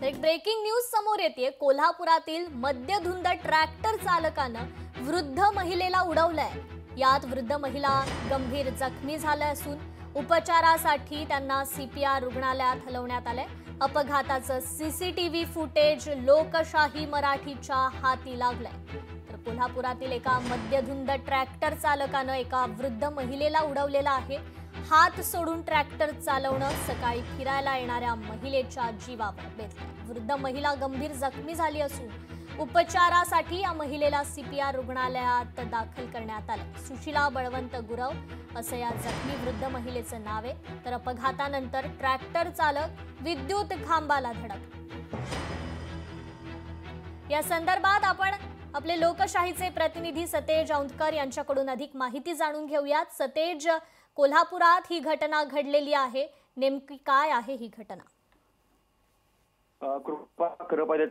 एक breaking news समोर येते। कोल्हापुरातील मद्यधुंद ट्रॅक्टर चालकानं वृद्ध महिलेला उडवलंय। यात वृद्ध महिला गंभीर जखमी झाल्या असून उपचारासाठी त्यांना सीपीआर रुग्णालयात हलवण्यात आलंय। अपघाताचं सीसीटीव्ही फुटेज लोकशाही मराठीच्या हाती लागलंय। तर कोल्हापुरातील एका मद्यधुंद ट्रॅक्टर चालकानं एका वृद्ध महिलेला उडवलेला आहे। हात सोडून ट्रॅक्टर चालवणं सकाळी फिरायला येणाऱ्या महिलेच्या जीवावर बेतलंय। वृद्ध महिला गंभीर जखमी झाली असून उपचारासाठी या महिलेला सीपीआर रुग्णालयात दाखल करण्यात आलं। सुशीला बळवंत गुरव असं या जखमी वृद्ध महिलेचं नाव आहे। तर अपघातानंतर ट्रॅक्टर चालक विद्युत खांबाला धडकला। या संदर्भात आपण आपले लोकशाहीचे प्रतिनिधी सतेज औंधकर यांच्याकडून अधिक माहिती जाणून घेऊयात। सतेज, कोल्हापुरात ही घटना घडलेली आहे, नेमकी काय आहे ही घटना? कृपा खरं पाहिजे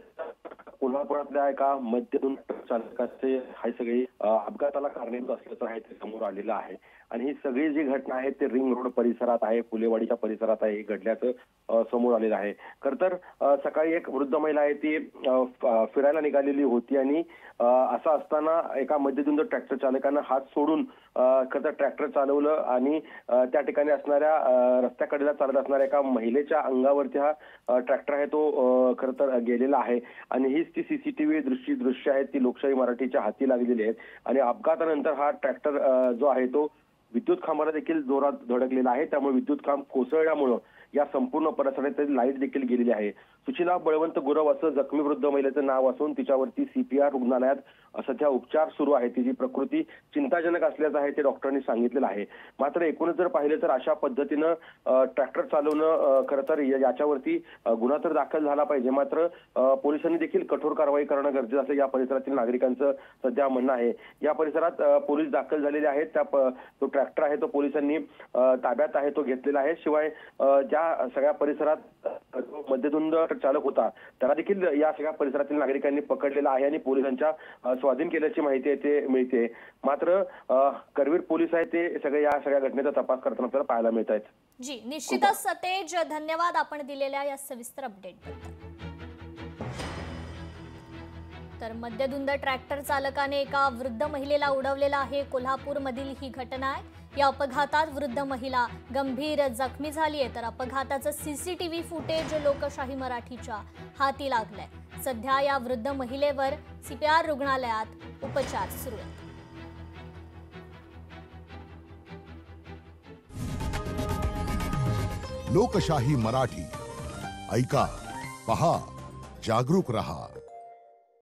कोल्हापुरातल्या एका मद्यधुंद चालकाचे हा सगळी अपघाताला कारणीभूत असल्याचं आहे ते समोर आलेलं आहे। आणि ही सगळी जी घटना आहे ते रिंग रोड परिसरात आहे, फुलेवाडीच्या परिसरात आहे, घडल्याचं समोर आलेलं आहे। खरं तर सकाळी एक वृद्ध महिला आहे ती फिरायला निघालेली होती आणि असं असताना एका मद्यधुंद ट्रॅक्टर चालकानं हात सोडून खरं तर ट्रॅक्टर चालवलं आणि त्या ठिकाणी असणाऱ्या रस्त्याकडेला चालत असणाऱ्या एका महिलेच्या अंगावरती हा ट्रॅक्टर आहे तो खरं तर गेलेला आहे। आणि हीच ती सीसीटीव्ही दृश्य आहेत ती लोकशाही मराठीच्या हाती लागलेली आहेत। आणि अपघातानंतर हा ट्रॅक्टर जो आहे तो विद्युत खांबाला देखील जोरात धडकलेला आहे। त्यामुळे विद्युत खांब कोसळल्यामुळे या संपूर्ण परिसरात लाईट देखील गेलेली आहे। सुशीला बळवंत गुरव असं जखमी वृद्ध महिलेचं नाव असून तिच्यावरती सीपीआर रुग्णालयात सध्या उपचार सुरू आहे। तिची प्रकृती चिंताजनक असल्याचं आहे ते डॉक्टरांनी सांगितलेलं आहे। मात्र एकूणच जर पाहिलं तर अशा पद्धतीनं ट्रॅक्टर चालवणं खरं तर याच्यावरती गुन्हा तर दाखल झाला पाहिजे। मात्र पोलिसांनी देखील कठोर कारवाई करणं गरजेचं असं या परिसरातील नागरिकांचं सध्या म्हणणं आहे। या परिसरात पोलीस दाखल झालेले आहेत। त्या तो ट्रॅक्टर आहे तो पोलिसांनी ताब्यात आहे तो घेतलेला आहे। शिवाय ज्या सगळ्या परिसरात मद्यधुंद चालक होता त्याला देखील या सगळ्या परिसरातील नागरिकांनी पकडलेला आहे आणि पोलिसांच्या स्वाधीन केल्याची माहिती आहे ते मिळते। मात्र करवीर पोलीस आहे ते या सगळ्या घटनेचा तपास करताना आपल्याला पाहायला मिळत आहेत। जी, निश्चितच सतेज, धन्यवाद आपण दिलेल्या या सविस्तर अपडेटबद्दल। तर मद्यधुंद ट्रॅक्टर चालकाने एका वृद्ध महिलेला उडवलेला आहे। कोल्हापूरमधील ही घटना आहे। या अपघातात वृद्ध महिला गंभीर जखमी झाली आहे। तर अपघाताचं सीसीटीव्ही फुटेज लोकशाही मराठीच्या हाती लागलंय। सध्या या वृद्ध महिलेवर सीपीआर रुग्णालयात उपचार सुरू आहेत। लोकशाही मराठी ऐका, पहा, जागरूक रहा।